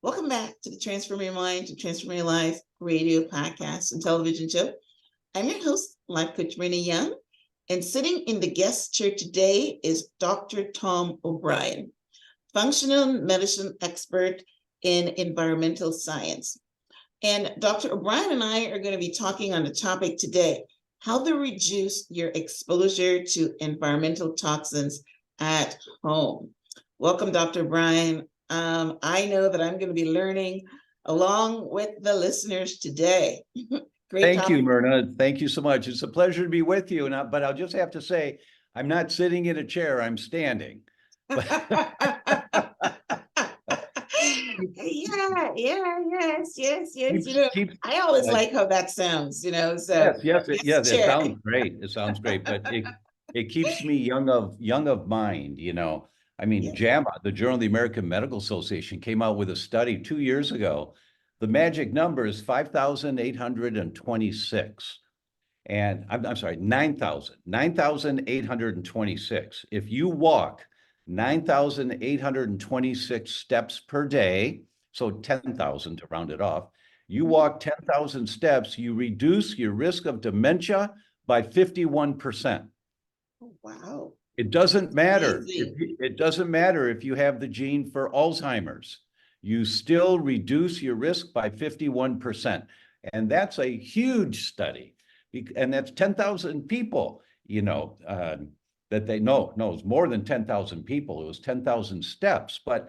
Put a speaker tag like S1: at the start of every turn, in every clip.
S1: Welcome back to the Transform Your Mind to Transform Your Life radio, podcast, and television show. I'm your host, Life Coach Myrna Young, and sitting in the guest chair today is Dr. Tom O'Brien, functional medicine expert in environmental science. And Dr. O'Brien and I are going to be talking on the topic today, how to reduce your exposure to environmental toxins at home. Welcome, Dr. O'Brien. I know that I'm going to be learning along with the listeners today.
S2: Great Thank you, Myrna. Thank you so much. It's a pleasure to be with you. But I'll just have to say, I'm not sitting in a chair, I'm standing.
S1: Yes. I always like how that sounds, So
S2: yes, it sounds great. It sounds great, but it keeps me young of mind, I mean, JAMA, the Journal of the American Medical Association, came out with a study 2 years ago. The magic number is 5,826. And I'm sorry, 9,826. If you walk 9,826 steps per day, so 10,000 to round it off, you walk 10,000 steps, you reduce your risk of dementia by 51%.
S1: Oh, wow.
S2: It doesn't matter. It doesn't matter if you have the gene for Alzheimer's. You still reduce your risk by 51%. And that's a huge study. And that's 10,000 people, that they know. No, it's more than 10,000 people. It was 10,000 steps. But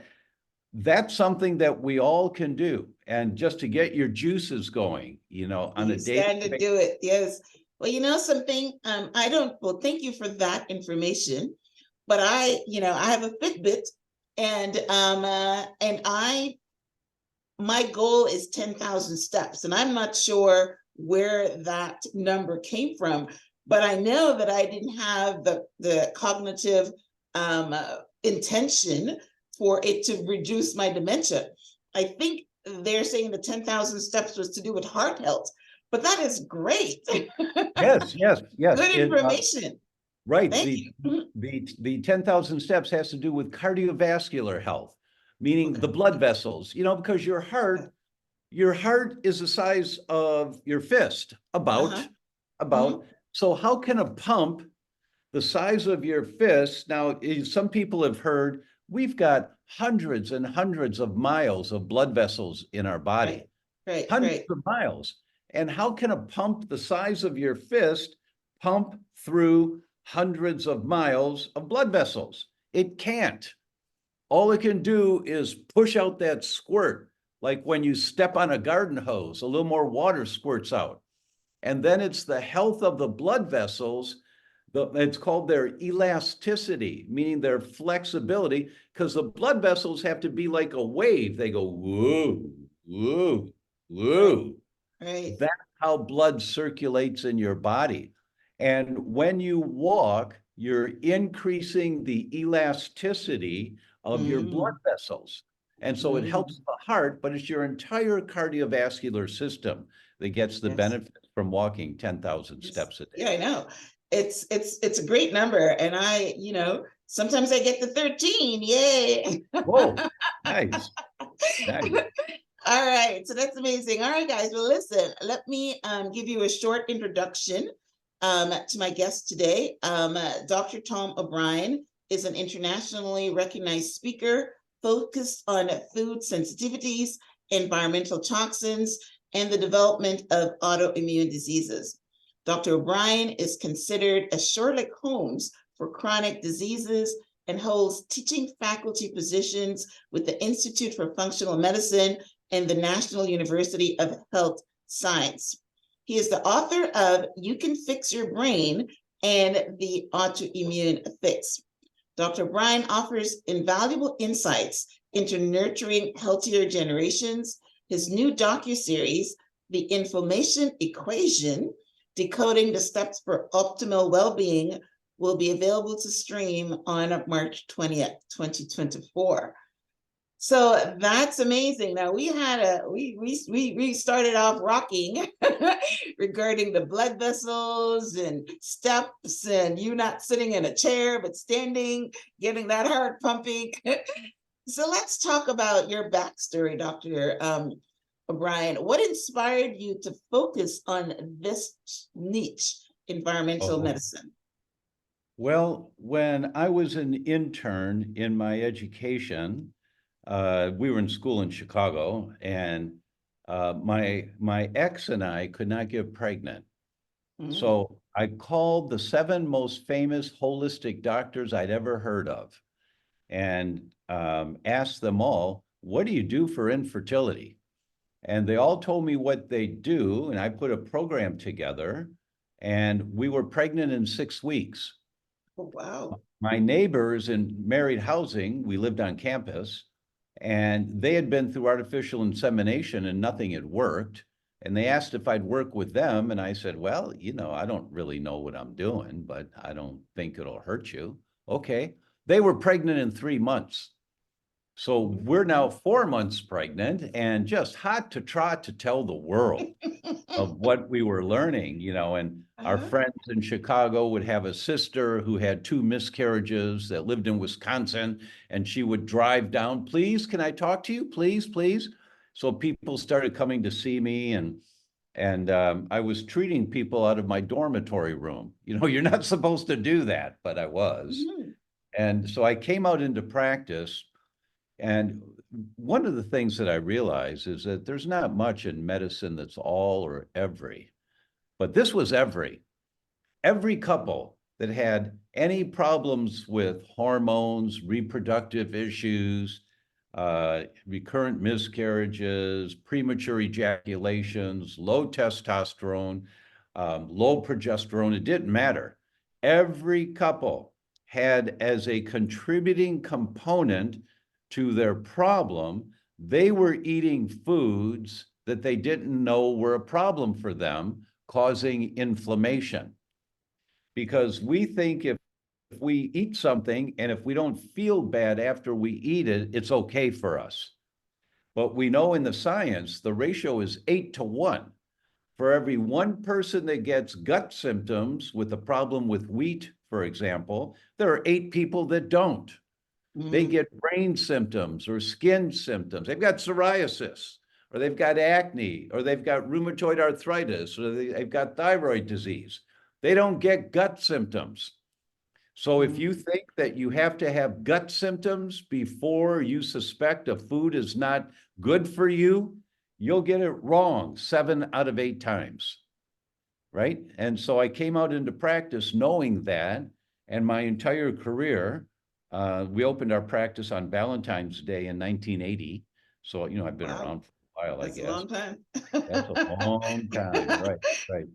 S2: that's something that we all can do. And just to get your juices going, on a day.
S1: Stand to do it. Yes. Well, something, thank you for that information, but I have a Fitbit and my goal is 10,000 steps, and I'm not sure where that number came from, but I know that I didn't have the cognitive intention for it to reduce my dementia. I think they're saying the 10,000 steps was to do with heart health. But that is great.
S2: Yes.
S1: Good information.
S2: Right. The 10,000 steps has to do with cardiovascular health, meaning the blood vessels, because your heart is the size of your fist, about. So how can a pump the size of your fist? Now, some people have heard we've got hundreds and hundreds of miles of blood vessels in our body.
S1: Right.
S2: Hundreds of miles. And how can a pump the size of your fist pump through hundreds of miles of blood vessels? It can't. All it can do is push out that squirt, like when you step on a garden hose, a little more water squirts out. And then it's the health of the blood vessels. It's called their elasticity, meaning their flexibility, because the blood vessels have to be like a wave. They go, woo, woo, woo.
S1: Right.
S2: That's how blood circulates in your body. And when you walk, you're increasing the elasticity of your blood vessels. And so it helps the heart, but it's your entire cardiovascular system that gets the benefit from walking 10,000 steps a day.
S1: Yeah, I know. It's a great number. And I, sometimes I get the 13. Yay.
S2: Whoa, nice.
S1: All right, so that's amazing. All right, guys, well, listen, let me give you a short introduction to my guest today. Dr. Tom O'Brien is an internationally recognized speaker focused on food sensitivities, environmental toxins, and the development of autoimmune diseases. Dr. O'Brien is considered a Sherlock Holmes for chronic diseases and holds teaching faculty positions with the Institute for Functional Medicine and the National University of Health Science. He is the author of You Can Fix Your Brain and The Autoimmune Fix. Dr. O'Brien offers invaluable insights into nurturing healthier generations. His new docuseries, The Inflammation Equation, Decoding the Steps for Optimal Well-Being, will be available to stream on March 20th, 2024. So that's amazing. Now we started off rocking regarding the blood vessels and steps and you not sitting in a chair but standing, getting that heart pumping. So let's talk about your backstory, Dr. O'Brien. What inspired you to focus on this niche, environmental
S2: Oh,
S1: medicine?
S2: well, when I was an intern in my education, we were in school in Chicago, and my ex and I could not get pregnant.
S1: Mm,
S2: So I called the seven most famous holistic doctors I'd ever heard of and asked them all, what do you do for infertility? And they all told me what they do, and I put a program together, and we were pregnant in 6 weeks.
S1: oh, wow.
S2: My neighbors in married housing, we lived on campus, and they had been through artificial insemination and nothing had worked. And they asked if I'd work with them. And I said, well, I don't really know what I'm doing, but I don't think it'll hurt you. Okay. They were pregnant in 3 months. So we're now 4 months pregnant and just hot to trot to tell the world of what we were learning, and our
S1: Uh-huh.
S2: friends in Chicago would have a sister who had two miscarriages that lived in Wisconsin, and she would drive down, please, can I talk to you? Please, please. So people started coming to see me, and I was treating people out of my dormitory room. You're not supposed to do that, but I was.
S1: Mhm.
S2: And so I came out into practice, and one of the things that I realize is that there's not much in medicine that's all or every, but this was every couple that had any problems with hormones, reproductive issues, recurrent miscarriages, premature ejaculations, low testosterone, low progesterone, it didn't matter. Every couple had as a contributing component to their problem, they were eating foods that they didn't know were a problem for them, causing inflammation. Because we think if we eat something and if we don't feel bad after we eat it, it's okay for us. But we know in the science, the ratio is 8 to 1. For every one person that gets gut symptoms with a problem with wheat, for example, there are 8 people that don't. They
S1: Mm,
S2: get brain symptoms or skin symptoms. They've got psoriasis, or they've got acne, or they've got rheumatoid arthritis, or they've got thyroid disease. They don't get gut symptoms. So if
S1: mm,
S2: you think that you have to have gut symptoms before you suspect a food is not good for you, you'll get it wrong 7 out of 8 times, right? And so I came out into practice knowing that, and my entire career, we opened our practice on Valentine's Day in 1980. So, I've been
S1: wow,
S2: around for a while, I
S1: that's a
S2: guess.
S1: long time.
S2: That's a long time, right, right.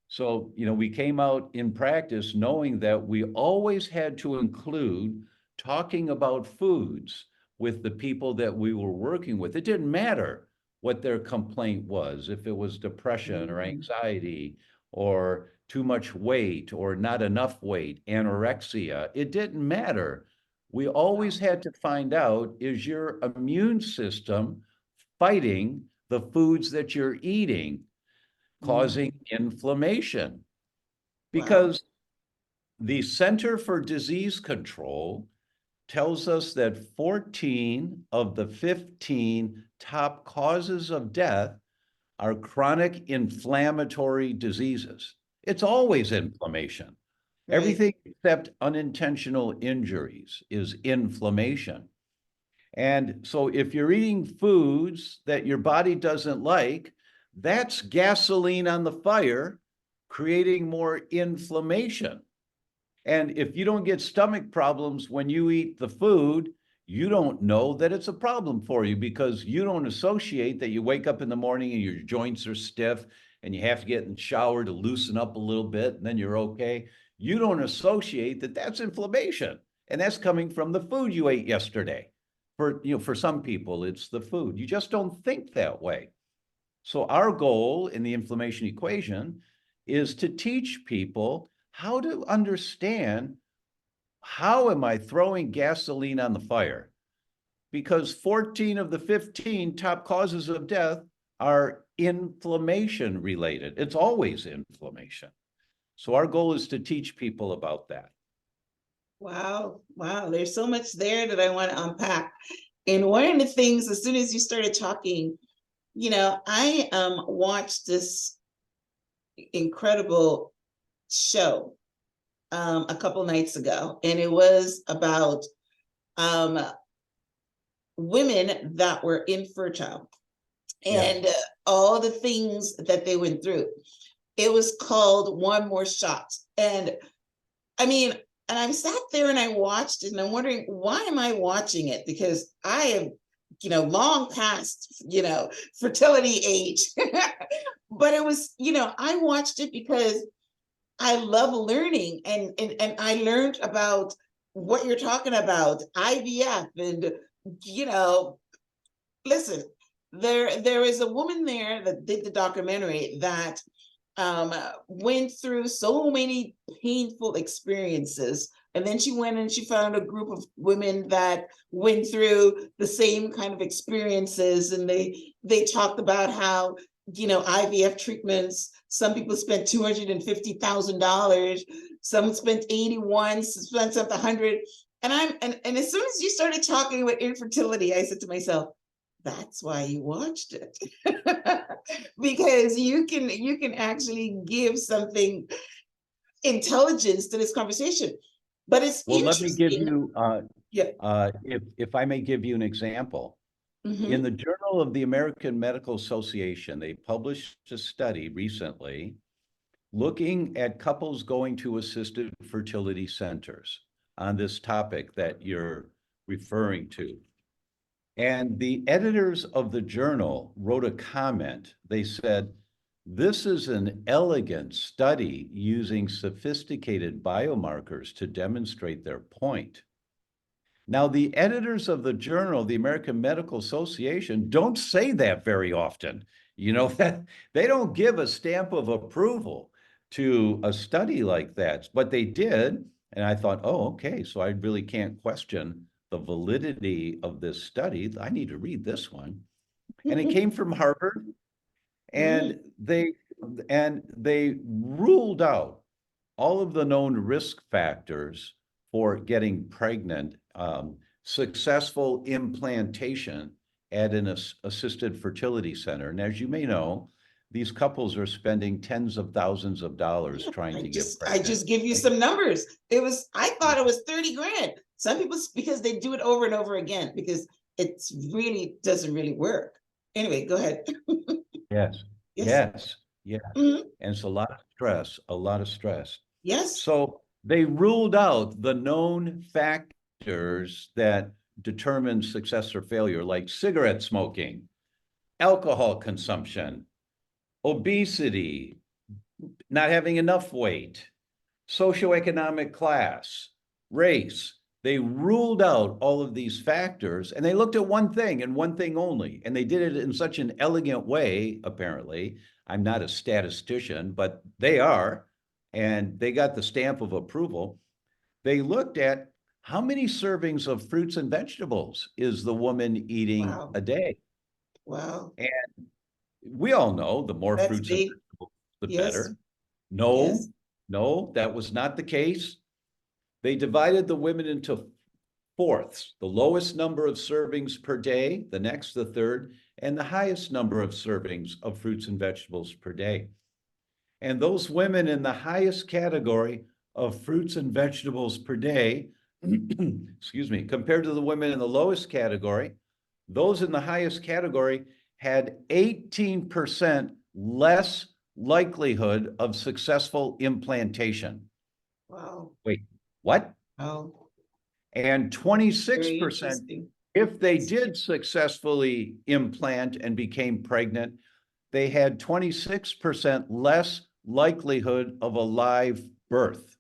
S2: So, we came out in practice knowing that we always had to include talking about foods with the people that we were working with. It didn't matter what their complaint was, if it was depression or
S1: Mm,
S2: anxiety or too much weight or not enough weight, anorexia. It didn't matter. We always
S1: wow.
S2: had to find out, is your immune system fighting the foods that you're eating,
S1: Mm,
S2: causing inflammation?
S1: wow.
S2: Because the Center for Disease Control tells us that 14 of the 15 top causes of death are chronic inflammatory diseases. It's always inflammation.
S1: Right.
S2: Everything except unintentional injuries is inflammation. And so if you're eating foods that your body doesn't like, that's gasoline on the fire, creating more inflammation. And if you don't get stomach problems when you eat the food, you don't know that it's a problem for you because you don't associate that you wake up in the morning and your joints are stiff and you have to get in the shower to loosen up a little bit and then you're okay. You don't associate that that's inflammation. And that's coming from the food you ate yesterday. For some people, it's the food. You just don't think that way. So our goal in the inflammation equation is to teach people how to understand, how am I throwing gasoline on the fire? Because 14 of the 15 top causes of death are inflammation related. It's always inflammation. So our goal is to teach people about that.
S1: Wow. Wow. There's so much there that I want to unpack. And one of the things, as soon as you started talking, I watched this incredible show a couple nights ago, and it was about um, women that were infertile and all the things that they went through. It was called One More Shot. And I mean, and I sat there and I watched it, and I'm wondering, why am I watching it? Because I am, long past, fertility age. But it was, I watched it because I love learning, and I learned about what you're talking about, IVF, and listen, there is a woman there that did the documentary that went through so many painful experiences, and then she went and she found a group of women that went through the same kind of experiences, and they talked about how IVF treatments, some people spent $250,000, some spent 81, some spent 100. And as soon as you started talking about infertility, I said to myself, that's why you watched it. Because you can actually give something intelligence to this conversation. But it's
S2: Well, let me give
S1: interesting.
S2: you,
S1: Yeah.
S2: if I may give you an example. In the Journal of the American Medical Association, they published a study recently looking at couples going to assisted fertility centers on this topic that you're referring to. And the editors of the journal wrote a comment. They said, "This is an elegant study using sophisticated biomarkers to demonstrate their point." Now, the editors of the journal, the American Medical Association, don't say that very often. That they don't give a stamp of approval to a study like that, but they did. And I thought, oh, okay, so I really can't question the validity of this study. I need to read this one. And it came from Harvard, and they ruled out all of the known risk factors for getting pregnant, successful implantation at an assisted fertility center. And as you may know, these couples are spending tens of thousands of dollars trying to get
S1: I
S2: pregnant.
S1: just give you some numbers. I thought it was 30 grand. Some people, because they do it over and over again, because it really doesn't really work. Anyway, go ahead.
S2: Yes,
S1: Yes.
S2: yes, yes.
S1: Mhm.
S2: And it's a lot of stress, a lot of stress.
S1: Yes.
S2: So they ruled out the known factors that determine success or failure, like cigarette smoking, alcohol consumption, obesity, not having enough weight, socioeconomic class, race. They ruled out all of these factors, and they looked at one thing and one thing only. And they did it in such an elegant way, apparently. I'm not a statistician, but they are. And they got the stamp of approval. They looked at how many servings of fruits and vegetables is the woman eating
S1: Wow.
S2: a day.
S1: Wow.
S2: And we all know the more
S1: That's
S2: fruits and
S1: big.
S2: vegetables, the
S1: Yes.
S2: better.
S1: Yes.
S2: No, that was not the case. They divided the women into fourths, the lowest number of servings per day, the next, the third, and the highest number of servings of fruits and vegetables per day. And those women in the highest category of fruits and vegetables per day, excuse me, compared to the women in the lowest category, those in the highest category had 18% less likelihood of successful implantation.
S1: Wow.
S2: Wait, what?
S1: Wow.
S2: And
S1: Very
S2: 26%,
S1: interesting.
S2: if they
S1: Yes.
S2: did successfully implant and became pregnant, they had 26% less likelihood of a live birth.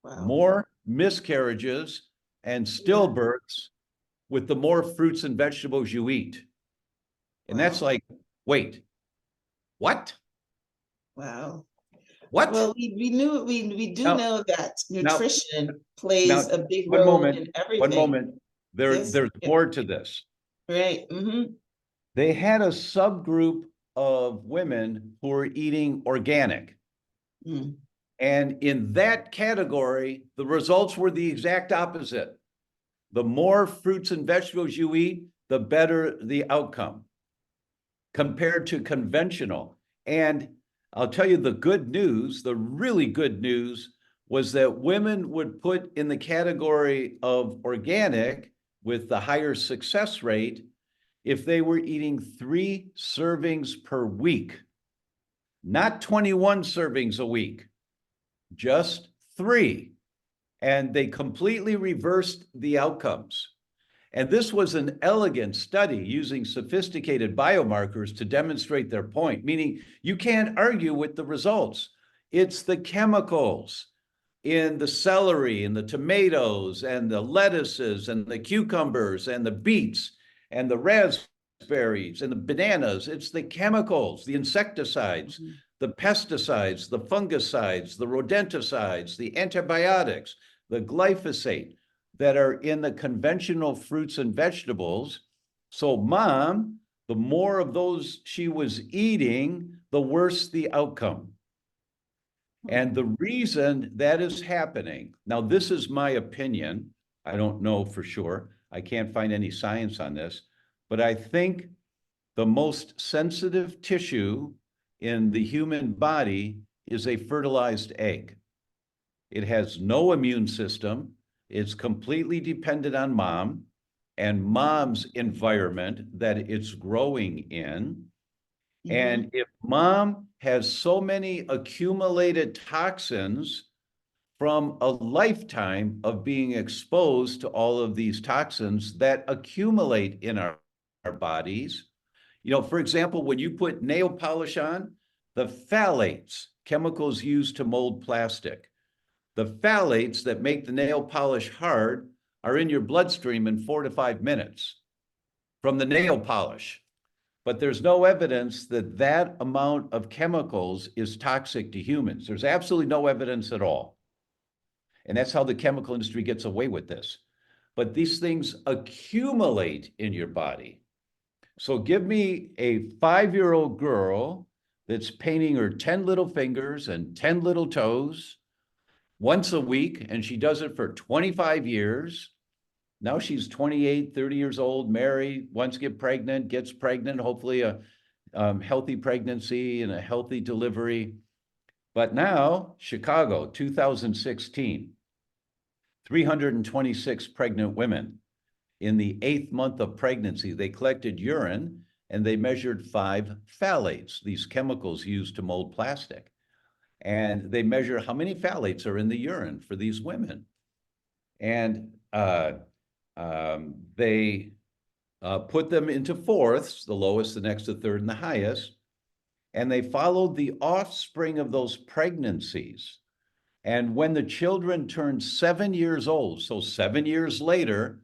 S1: Wow.
S2: More miscarriages and stillbirths with the more fruits and vegetables you eat. And that's
S1: Wow.
S2: like, wait, what?
S1: Wow.
S2: What?
S1: Well, we do
S2: Now,
S1: know that
S2: now,
S1: nutrition plays
S2: now,
S1: a big
S2: one
S1: role
S2: moment,
S1: in
S2: one
S1: everything.
S2: moment.
S1: Yes.
S2: There's
S1: Yeah.
S2: more to this.
S1: Right.
S2: They had a subgroup of women who were eating organic.
S1: Mm.
S2: And in that category, the results were the exact opposite. The more fruits and vegetables you eat, the better the outcome compared to conventional. And I'll tell you the good news, the really good news was that women would put in the category of organic with the higher success rate if they were eating 3 servings per week, not 21 servings a week, just 3. And they completely reversed the outcomes. And this was an elegant study using sophisticated biomarkers to demonstrate their point, meaning you can't argue with the results. It's the chemicals in the celery and the tomatoes and the lettuces and the cucumbers and the beets and the raspberries and the bananas. It's the chemicals, the insecticides, the pesticides, the fungicides, the rodenticides, the antibiotics, the glyphosate that are in the conventional fruits and vegetables. So mom, the more of those she was eating, the worse the outcome. And the reason that is happening, now this is my opinion, I don't know for sure, I can't find any science on this, but I think the most sensitive tissue in the human body is a fertilized egg. It has no immune system. It's completely dependent on mom and mom's environment that it's growing in. And if mom has so many accumulated toxins from a lifetime of being exposed to all of these toxins that accumulate in our bodies, you know, for example, when you put nail polish on, the phthalates, chemicals used to mold plastic, the phthalates that make the nail polish hard are in your bloodstream in 4 to 5 minutes from the nail polish. But there's no evidence that that amount of chemicals is toxic to humans. There's absolutely no evidence at all. And that's how the chemical industry gets away with this. But these things accumulate in your body. So give me a 5-year-old girl that's painting her 10 little fingers and 10 little toes once a week, and she does it for 25 years. Now she's 28, 30 years old, married, wants to get pregnant, gets pregnant, hopefully a healthy pregnancy and a healthy delivery. But now, Chicago, 2016, 326 pregnant women. In the 8th month of pregnancy, they collected urine and they measured 5 phthalates, these chemicals used to mold plastic. And they measure how many phthalates are in the urine for these women. And they put them into fourths, the lowest, the next, the third, and the highest. And they followed the offspring of those pregnancies. And when the children turned 7 years old, so 7 years later,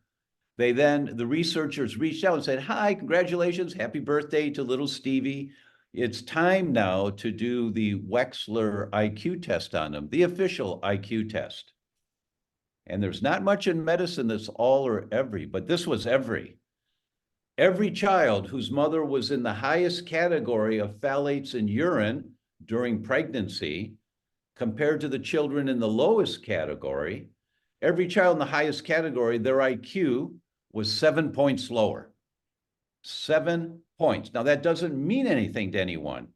S2: the researchers reached out and said, hi, congratulations, happy birthday to little Stevie. It's time now to do the Wechsler IQ test on them, the official IQ test. And there's not much in medicine that's all or every, but this was every. Every child whose mother was in the highest category of phthalates in urine during pregnancy, compared to the children in the lowest category, every child in the highest category, their IQ was 7 points lower. 7 points. Now, that doesn't mean anything to anyone.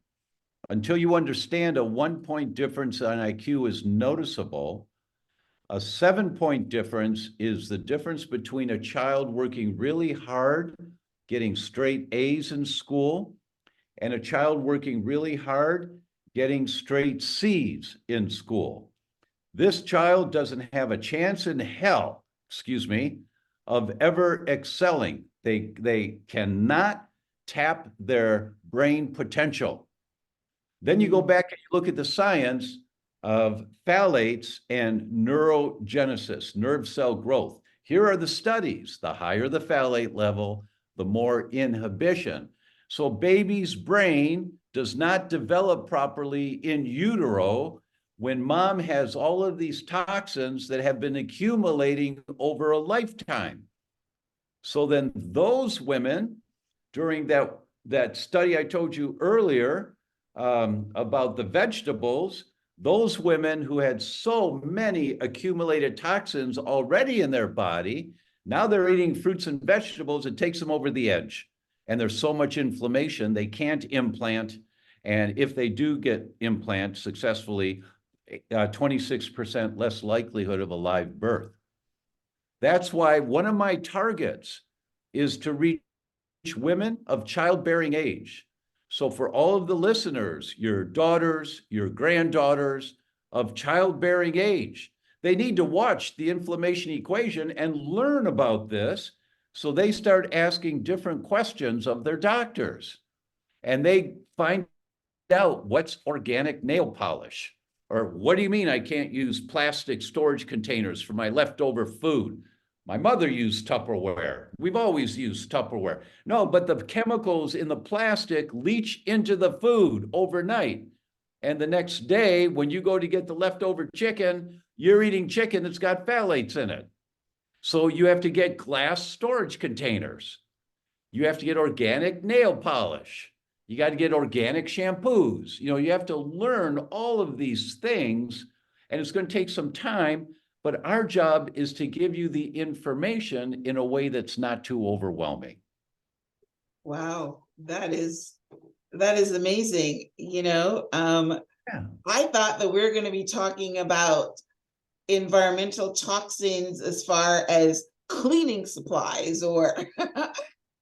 S2: Until you understand a 1-point difference on IQ is noticeable, a 7-point difference is the difference between a child working really hard, getting straight A's in school, and a child working really hard, getting straight C's in school. This child doesn't have a chance in hell, of ever excelling. They cannot tap their brain potential. Then you go back and you look at the science of phthalates and neurogenesis, nerve cell growth. Here are the studies. The higher the phthalate level, the more inhibition. So baby's brain does not develop properly in utero when mom has all of these toxins that have been accumulating over a lifetime. So then those women, during that study I told you earlier about the vegetables, those women who had so many accumulated toxins already in their body, Now they're eating fruits and vegetables. It takes them over the edge. And there's so much inflammation, they can't implant. And if they do get implant successfully, 26% less likelihood of a live birth. That's why one of my targets is to reach women of childbearing age. So for all of the listeners, your daughters, your granddaughters of childbearing age, they need to watch the inflammation equation and learn about this, so they start asking different questions of their doctors. And they find out what's organic nail polish, or what do you mean I can't use plastic storage containers for my leftover food? My mother used Tupperware. We've always used Tupperware. No, but the chemicals in the plastic leach into the food overnight. And the next day, when you go to get the leftover chicken, you're eating chicken that's got phthalates in it. So you have to get glass storage containers. You have to get organic nail polish. You got to get organic shampoos. You know, you have to learn all of these things, and it's going to take some time, but our job is to give you the information in a way that's not too overwhelming.
S1: Wow, that is amazing.
S2: Yeah.
S1: I thought that we we're going to be talking about environmental toxins as far as cleaning supplies or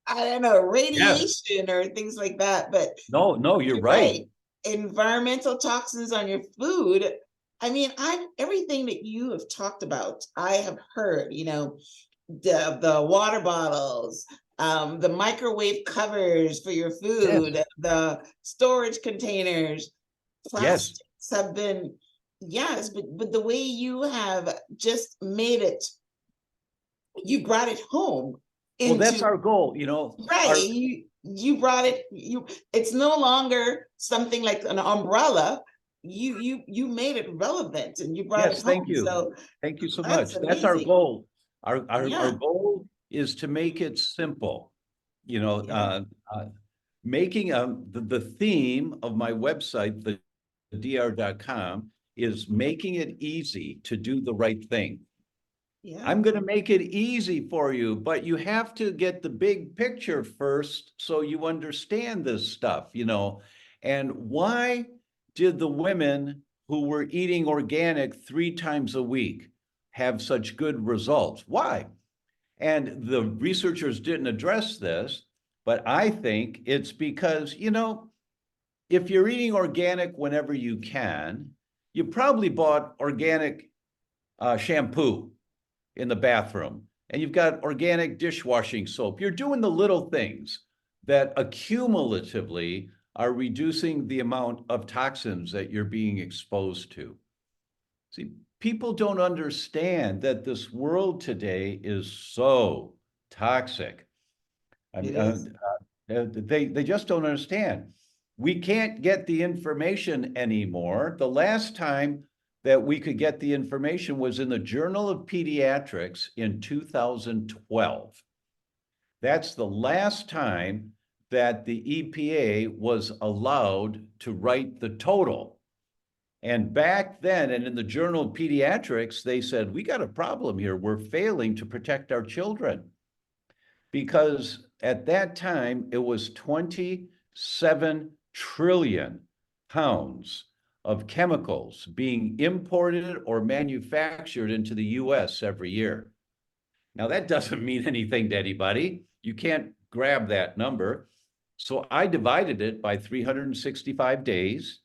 S1: I don't know,
S2: Yes.
S1: radiation or things like that. But
S2: No, you're
S1: you're
S2: right.
S1: right. Environmental toxins on your food. I mean, everything that you have talked about, I have heard, the water bottles, the microwave covers for your food,
S2: Yes.
S1: the storage containers,
S2: Yes.
S1: plastics have been, yes, but the way you have just made it, you brought it home
S2: Well, that's
S1: into,
S2: our goal,
S1: right,
S2: our,
S1: you brought it, it's no longer something like an umbrella. You made it relevant and you brought it
S2: yes, thank
S1: home.
S2: you.
S1: So
S2: Thank you so
S1: that's
S2: much. That's our
S1: amazing.
S2: goal. Our
S1: Yeah,
S2: goal is to make it simple. You know,
S1: yeah,
S2: making the theme of my website, the dr.com, is making it easy to do the right thing.
S1: yeah.
S2: I'm going to make it easy for you, but you have to get the big picture first so you understand this stuff, And why did the women who were eating organic 3 times a week have such good results? Why? And the researchers didn't address this, but I think it's because, if you're eating organic whenever you can, you probably bought organic shampoo in the bathroom, and you've got organic dishwashing soap. You're doing the little things that accumulatively are reducing the amount of toxins that you're being exposed to. See, people don't understand that this world today is so toxic. I
S1: It
S2: mean,
S1: is.
S2: they just don't understand. We can't get the information anymore. The last time that we could get the information was in the Journal of Pediatrics in 2012. That's the last time that the EPA was allowed to write the total. And back then, and in the Journal of Pediatrics, they said, we got a problem here. We're failing to protect our children. Because at that time, it was 27 trillion pounds of chemicals being imported or manufactured into the US every year. Now, that doesn't mean anything to anybody. You can't grab that number. So I divided it by 365 days,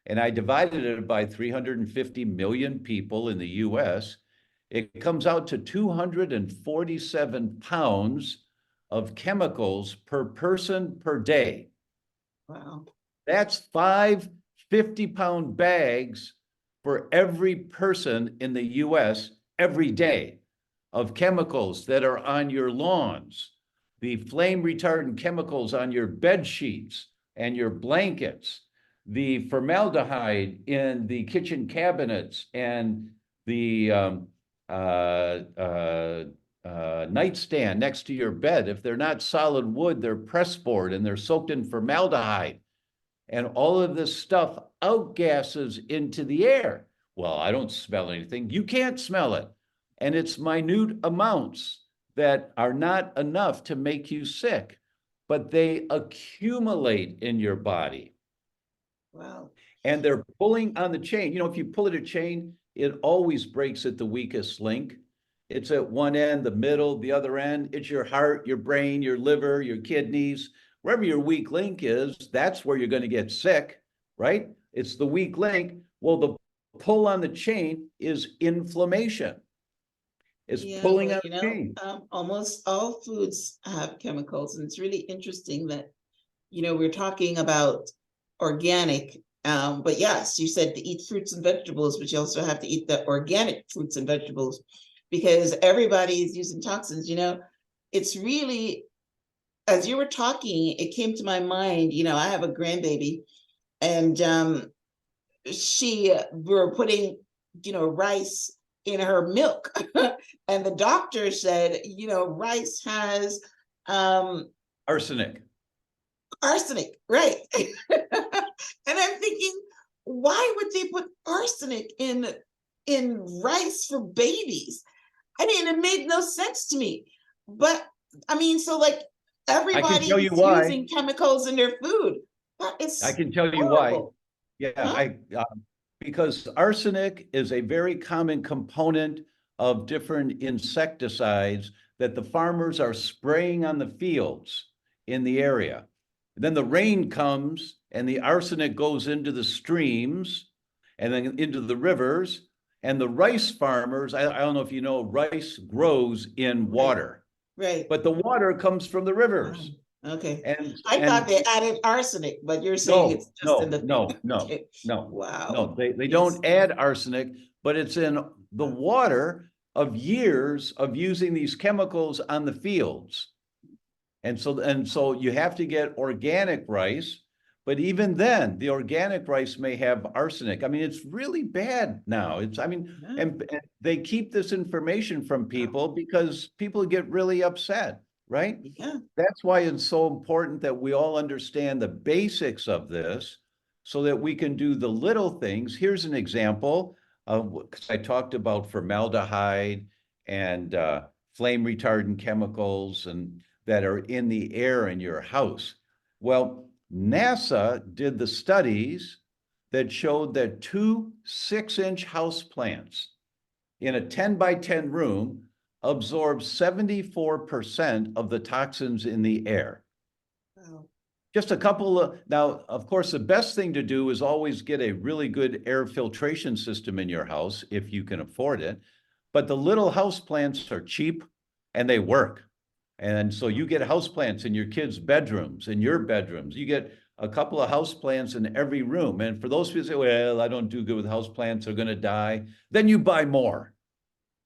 S2: and I divided it by 350 million people in the US. It comes out to 247 pounds of chemicals per person per day.
S1: Wow.
S2: That's 5 50-pound bags for every person in the US every day of chemicals that are on your lawns, the flame retardant chemicals on your bed sheets and your blankets, the formaldehyde in the kitchen cabinets and the nightstand next to your bed. If they're not solid wood, they're pressboard and they're soaked in formaldehyde. And all of this stuff outgasses into the air. Well, I don't smell anything. You can't smell it. And it's minute amounts that are not enough to make you sick, but they accumulate in your body.
S1: Wow.
S2: And they're pulling on the chain. You know, if you pull at a chain, it always breaks at the weakest link. It's at one end, the middle, the other end. It's your heart, your brain, your liver, your kidneys. Wherever your weak link is, that's where you're going to get sick, right? It's the weak link. Well, the pull on the chain is inflammation. It's
S1: Yeah,
S2: pulling
S1: well,
S2: on the chain.
S1: almost all foods have chemicals, and it's really interesting that, we're talking about organic. But yes, you said to eat fruits and vegetables, but you also have to eat the organic fruits and vegetables because everybody is using toxins. It's really, as you were talking, it came to my mind. I have a grandbaby, and we were putting, rice in her milk, and the doctor said, rice has
S2: Arsenic.
S1: arsenic, right? And I'm thinking, why would they put arsenic in rice for babies? I mean, it made no sense to me. But I mean, so like
S2: I can
S1: everybody
S2: tell you
S1: is
S2: why.
S1: using chemicals in their food. That
S2: I
S1: is
S2: can tell you why.
S1: horrible.
S2: Yeah,
S1: Huh?
S2: because arsenic is a very common component of different insecticides that the farmers are spraying on the fields in the area. Then the rain comes and the arsenic goes into the streams and then into the rivers. And the rice farmers, I don't know if you know, rice grows in
S1: Right,
S2: water,
S1: right.
S2: but the water comes from the
S1: Wow.
S2: rivers.
S1: Okay.
S2: And
S1: I thought
S2: and
S1: they added arsenic, but you're saying
S2: no,
S1: it's just in
S2: no,
S1: the thing.
S2: no, no,
S1: Okay.
S2: no, no.
S1: Wow.
S2: They
S1: Yes.
S2: don't add arsenic, but it's in the water of years of using these chemicals on the fields. And so you have to get organic rice, but even then, the organic rice may have arsenic. I mean, it's really bad now.
S1: Yeah.
S2: And they keep this information from people because people get really upset, right?
S1: Yeah.
S2: That's why it's so important that we all understand the basics of this so that we can do the little things. Here's an example of, because I talked about formaldehyde and flame retardant chemicals and that are in the air in your house. Well, NASA did the studies that showed that two 6-inch house plants in a 10 by 10 room absorbs 74% of the toxins in the air.
S1: Wow.
S2: Just a couple of, now, of course, the best thing to do is always get a really good air filtration system in your house if you can afford it. But the little house plants are cheap and they work. And so you get house plants in your kids' bedrooms, in your bedrooms. You get a couple of house plants in every room. And for those people who say, well, I don't do good with house plants, they're going to die, then you buy more.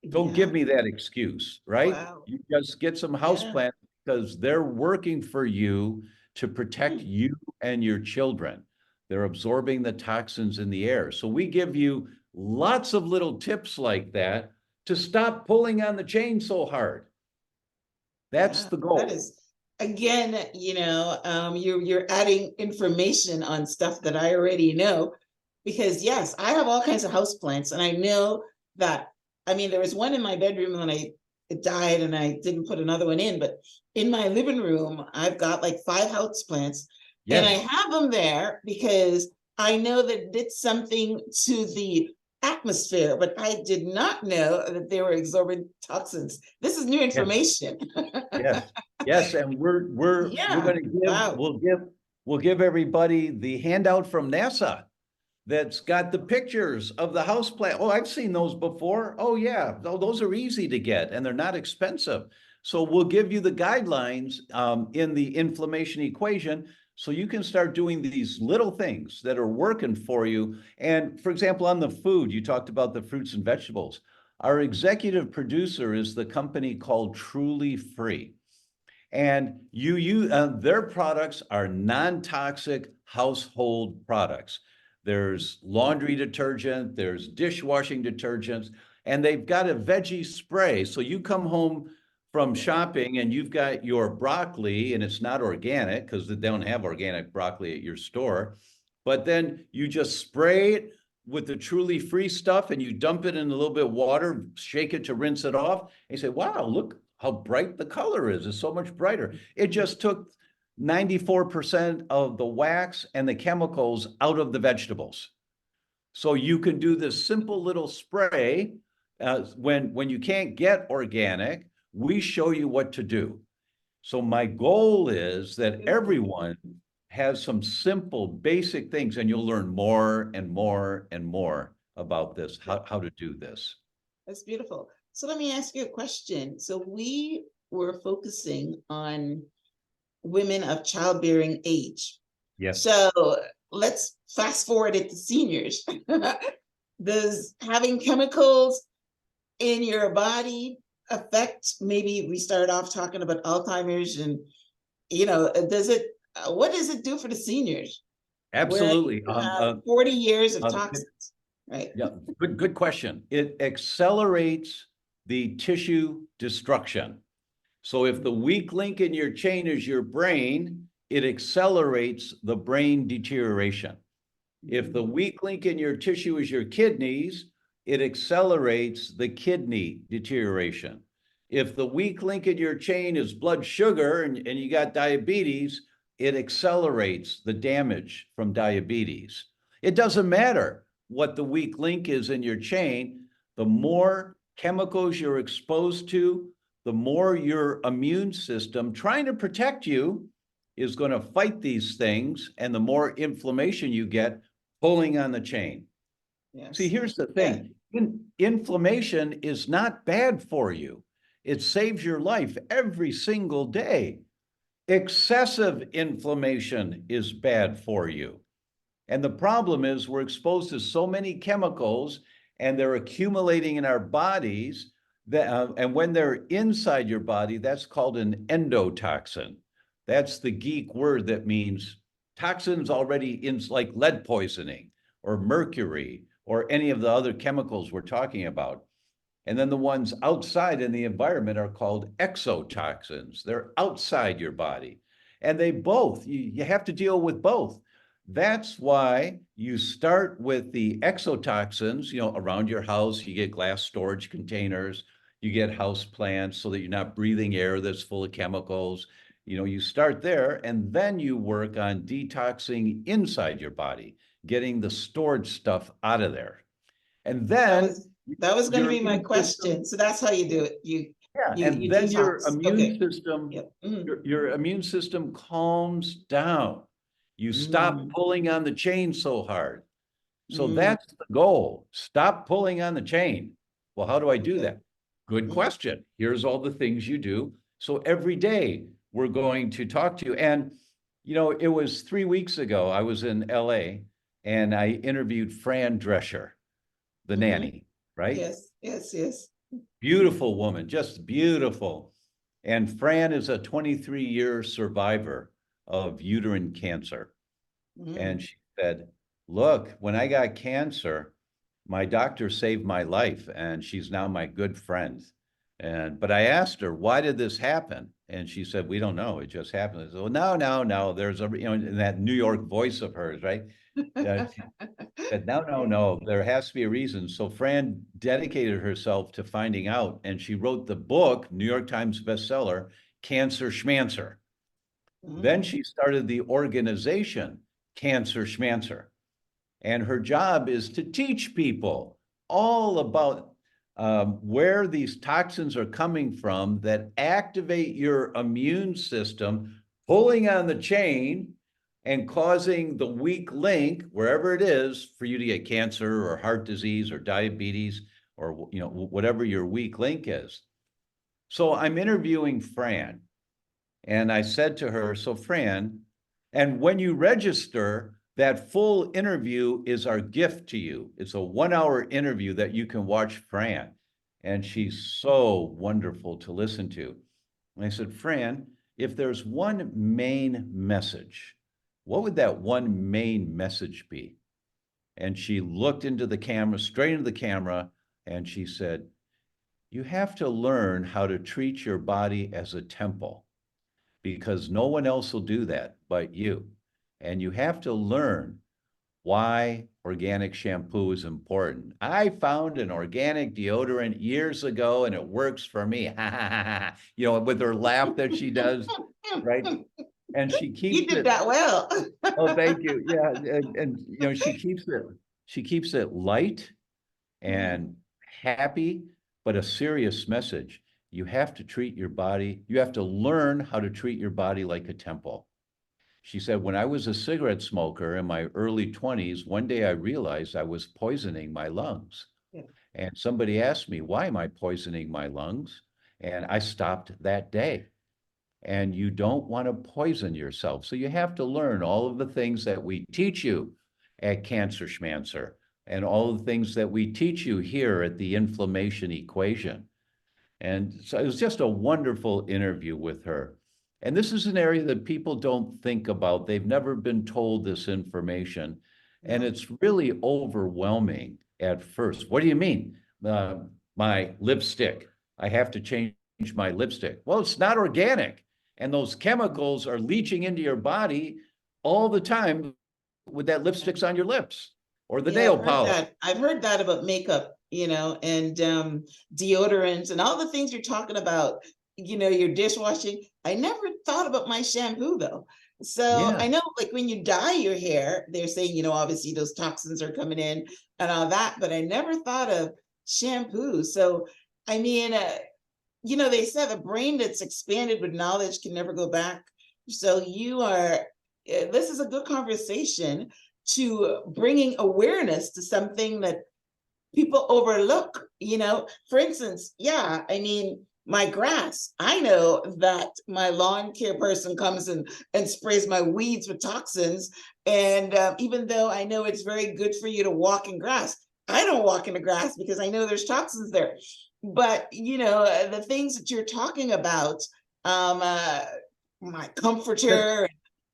S2: Don't
S1: Yeah.
S2: give me that excuse, right?
S1: Wow.
S2: You just get some
S1: Yeah.
S2: houseplants because they're working for you to protect
S1: Hmm.
S2: you and your children. They're absorbing the toxins in the air. So we give you lots of little tips like that to stop pulling on the chain so hard. That's
S1: Yeah.
S2: the
S1: That
S2: goal.
S1: is, again, you're adding information on stuff that I already know. Because yes, I have all kinds of house plants, and I know that. I mean, there was one in my bedroom and it died, and I didn't put another one in. But in my living room, I've got like 5 house plants, and I
S2: Yes.
S1: have them there because I know that it did something to the atmosphere, but I did not know that they were absorbing toxins. This is new
S2: Yes.
S1: information.
S2: Yes. Yes. And we're
S1: Yeah.
S2: going to
S1: Wow.
S2: we'll give everybody the handout from NASA that's got the pictures of the house plant. Oh, I've seen those before. Oh, yeah. Oh, those are easy to get and they're not expensive. So we'll give you the guidelines in the inflammation equation so you can start doing these little things that are working for you. And for example, on the food, you talked about the fruits and vegetables. Our executive producer is the company called Truly Free. And their products are non-toxic household products. There's laundry detergent, there's dishwashing detergents, and they've got a veggie spray. So you come home from shopping and you've got your broccoli and it's not organic because they don't have organic broccoli at your store. But then you just spray it with the Truly Free stuff and you dump it in a little bit of water, shake it to rinse it off. And you say, wow, how bright the color is. It's so much brighter. It just took 94% of the wax and the chemicals out of the vegetables. So you can do this simple little spray. When you can't get organic, we show you what to do. So my goal is that everyone has some simple, basic things, and you'll learn more and more and more about this, how to do this.
S1: That's beautiful. So let me ask you a question. So we were focusing on women of childbearing age.
S2: Yes.
S1: So let's fast forward it to seniors. Does having chemicals in your body affect, maybe we start off talking about Alzheimer's, and what does it do for the seniors?
S2: Absolutely.
S1: 40 years of toxins, right?
S2: Yeah, good question. It accelerates the tissue destruction. So if the weak link in your chain is your brain, it accelerates the brain deterioration. If the weak link in your tissue is your kidneys, it accelerates the kidney deterioration. If the weak link in your chain is blood sugar and you got diabetes, it accelerates the damage from diabetes. It doesn't matter what the weak link is in your chain. The more chemicals you're exposed to, the more your immune system trying to protect you is going to fight these things, and the more inflammation you get pulling on the chain. Yes. See, here's the thing. Inflammation is not bad for you. It saves your life every single day. Excessive inflammation is bad for you. And the problem is we're exposed to so many chemicals, and they're accumulating in our bodies that, and when they're inside your body, that's called an endotoxin. That's the geek word that means toxins already in, like lead poisoning or mercury or any of the other chemicals we're talking about. And then the ones outside in the environment are called exotoxins. They're outside your body. And they both, you have to deal with both. That's why you start with the exotoxins, around your house. You get glass storage containers, you get house plants so that you're not breathing air that's full of chemicals. You start there, and then you work on detoxing inside your body, getting the stored stuff out of there. And then
S1: that was going to be my question. So that's how you do it. You
S2: then your immune system,
S1: yep.
S2: your immune system calms down. You stop pulling on the chain so hard. So that's the goal. Stop pulling on the chain. Well, how do I do that? Good question. Here's all the things you do. So every day we're going to talk to you. And, it was 3 weeks ago, I was in LA and I interviewed Fran Drescher, the nanny, right?
S1: Yes.
S2: Beautiful woman, just beautiful. And Fran is a 23-year survivor of uterine cancer. And she said, look, when I got cancer, my doctor saved my life and she's now my good friend. But I asked her, why did this happen? And she said, we don't know. It just happened. I said, well, no. There's in that New York voice of hers, right? She said, no. There has to be a reason. So Fran dedicated herself to finding out, and she wrote the book, New York Times bestseller, Cancer Schmancer. Then she started the organization, Cancer Schmancer. And her job is to teach people all about where these toxins are coming from that activate your immune system, pulling on the chain and causing the weak link, wherever it is, for you to get cancer or heart disease or diabetes or whatever your weak link is. So I'm interviewing Fran, and I said to her, so Fran, and when you register, that full interview is our gift to you. It's a 1-hour interview that you can watch Fran. And she's so wonderful to listen to. And I said, Fran, if there's one main message, what would that one main message be? And she looked into the camera, straight into the camera, and she said, you have to learn how to treat your body as a temple, because no one else will do that but you. And you have to learn why organic shampoo is important. I found an organic deodorant years ago and it works for me. You know, with her laugh that she does, right? And she keeps
S1: You did
S2: it.
S1: that well.
S2: Oh, thank you. Yeah, and you know, she keeps it light and happy, but a serious message. You have to treat your body, you have to learn how to treat your body like a temple. She said, when I was a cigarette smoker in my early 20s, one day I realized I was poisoning my lungs.
S1: Yeah.
S2: And somebody asked me, why am I poisoning my lungs? And I stopped that day. And you don't want to poison yourself. So you have to learn all of the things that we teach you at Cancer Schmancer and all the things that we teach you here at the inflammation equation. And so it was just a wonderful interview with her. And this is an area that people don't think about. They've never been told this information. And
S1: Yeah.
S2: it's really overwhelming at first. What do you mean? My lipstick. I have to change my lipstick. Well, it's not organic. And those chemicals are leaching into your body all the time with that lipstick's on your lips or the
S1: Yeah,
S2: nail
S1: I've heard
S2: polish.
S1: that. I've heard that about makeup, and deodorants and all the things you're talking about, your dishwashing. I never thought about my shampoo though. So
S2: Yeah.
S1: I know like when you dye your hair, they're saying, obviously those toxins are coming in and all that, but I never thought of shampoo. So, I mean, they said a brain that's expanded with knowledge can never go back. So this is a good conversation to bringing awareness to something that people overlook. For instance, I mean, my grass, I know that my lawn care person comes and sprays my weeds with toxins. And even though I know it's very good for you to walk in grass, I don't walk in the grass because I know there's toxins there. But, the things that you're talking about, my comforter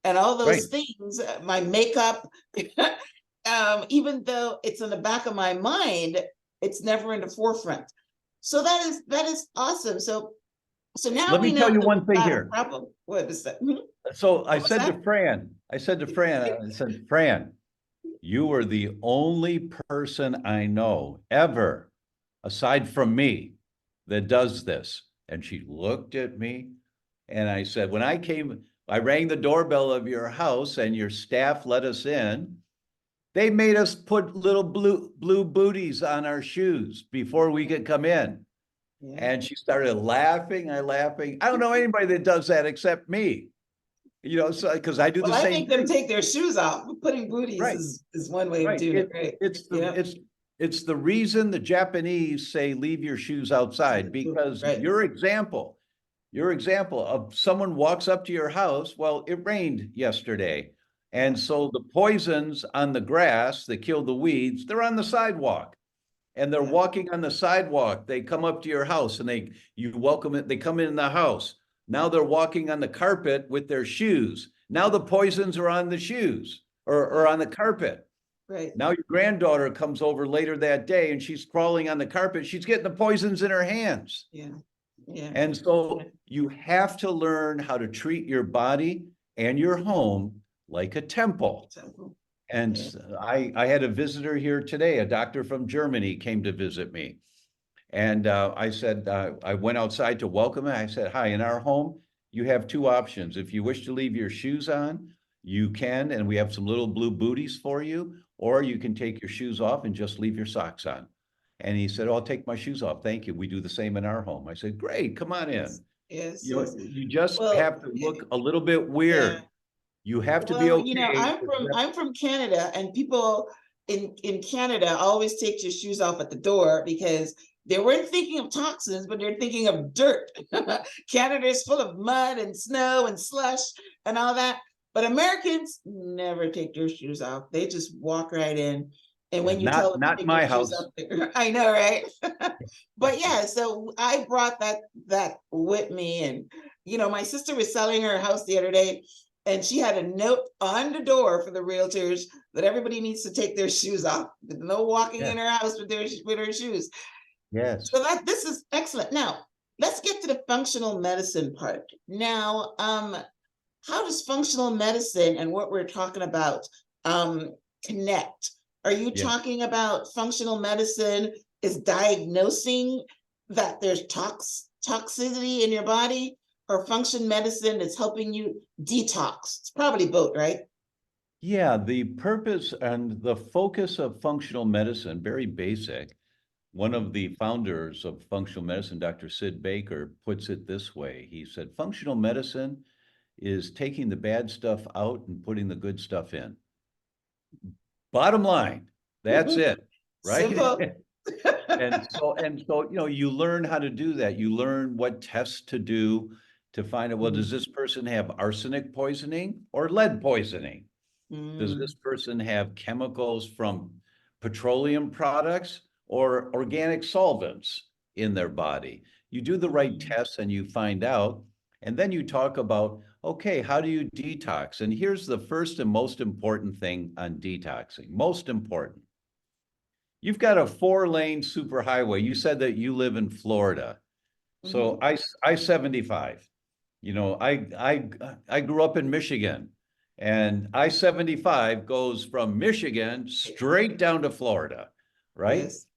S1: and all
S2: Right.
S1: those things, my makeup, even though it's in the back of my mind, it's never in the forefront. So that is awesome. So now
S2: Let
S1: we
S2: me
S1: know
S2: tell you
S1: that
S2: one
S1: we've
S2: thing
S1: got a
S2: here.
S1: problem. What is that? Mhm.
S2: So I
S1: What was
S2: said to
S1: that?
S2: Fran, I said, Fran, you are the only person I know ever, aside from me, that does this. And she looked at me and I said, when I rang the doorbell of your house and your staff let us in. They made us put little blue booties on our shoes before we could come in.
S1: Yeah.
S2: And she started laughing. I don't know anybody that does that except me. So because I do
S1: Well,
S2: the
S1: I
S2: same
S1: make them
S2: thing.
S1: take their shoes off. Putting booties
S2: Right,
S1: is one way of
S2: right.
S1: doing it, right?
S2: It's the
S1: Yeah.
S2: it's the reason the Japanese say leave your shoes outside, because
S1: Right.
S2: your example of someone walks up to your house, well, it rained yesterday.
S1: Yeah.
S2: And so the poisons on the grass that kill the weeds, they're on the sidewalk. And they're
S1: Yeah.
S2: walking on the sidewalk. They come up to your house and you welcome it. They come in the house. Now they're walking on the carpet with their shoes. Now the poisons are on the shoes or on the carpet.
S1: Right.
S2: Now your granddaughter comes over later that day and she's crawling on the carpet. She's getting the poisons in her hands.
S1: Yeah. Yeah.
S2: And so you have to learn how to treat your body and your home like a temple. And
S1: Yeah.
S2: I had a visitor here today, a doctor from Germany came to visit me. And I said, I went outside to welcome him. I said, hi, in our home, you have two options. If you wish to leave your shoes on, you can, and we have some little blue booties for you, or you can take your shoes off and just leave your socks on. And he said, oh, I'll take my shoes off. Thank you. We do the same in our home. I said, great, come on in.
S1: Yes. Yes.
S2: You just
S1: Well,
S2: have to look a little bit
S1: yeah.
S2: weird. You have to be
S1: Well,
S2: okay.
S1: I'm from Canada, and people in Canada always take your shoes off at the door because they weren't thinking of toxins, but they're thinking of dirt. Canada is full of mud and snow and slush and all that. But Americans never take their shoes off. They just walk right in. And when you tell them to
S2: Not
S1: take their
S2: my
S1: shoes
S2: house.
S1: off, I know, right? But yeah, so I brought that with me. And my sister was selling her house the other day, and she had a note on the door for the realtors that everybody needs to take their shoes off. No walking in her house with her shoes.
S2: Yes.
S1: So this is excellent. Now, let's get to the functional medicine part. Now, how does functional medicine and what we're talking about connect? Are you
S2: Yeah.
S1: talking about functional medicine is diagnosing that there's toxicity in your body, or function medicine is helping you detox? It's probably both, right?
S2: Yeah, the purpose and the focus of functional medicine, very basic. One of the founders of functional medicine, Dr. Sid Baker, puts it this way. He said, functional medicine is taking the bad stuff out and putting the good stuff in. Bottom line, that's it, right?
S1: Simple.
S2: And so, you learn how to do that. You learn what tests to do to find out, well, does this person have arsenic poisoning or lead poisoning? Does this person have chemicals from petroleum products or organic solvents in their body? You do the right tests and you find out, and then you talk about, okay, how do you detox? And here's the first and most important thing on detoxing. Most important. You've got a 4-lane superhighway. You said that you live in Florida. So I-75, I grew up in Michigan, and I-75 goes from Michigan straight down to Florida, right?
S1: Yes.